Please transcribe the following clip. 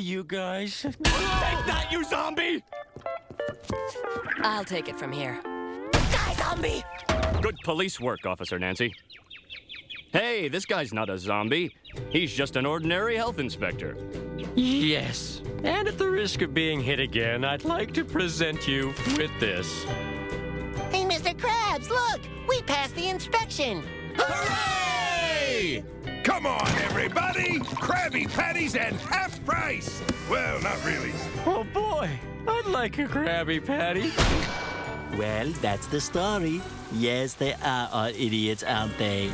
you guys. Take that, you zombie! I'll take it from here. Die, zombie! Good police work, Officer Nancy. Hey, this guy's not a zombie. He's just an ordinary health inspector. Yes. And at the risk of being hit again, I'd like to present you with this. Hey, Mr. Krabs, look! We passed the inspection! Hooray! Come on, everybody! Krabby Patties at half price! Well, not really. Oh, boy. I'd like a Krabby Patty. Well, that's the story. Yes, they are all idiots, aren't they?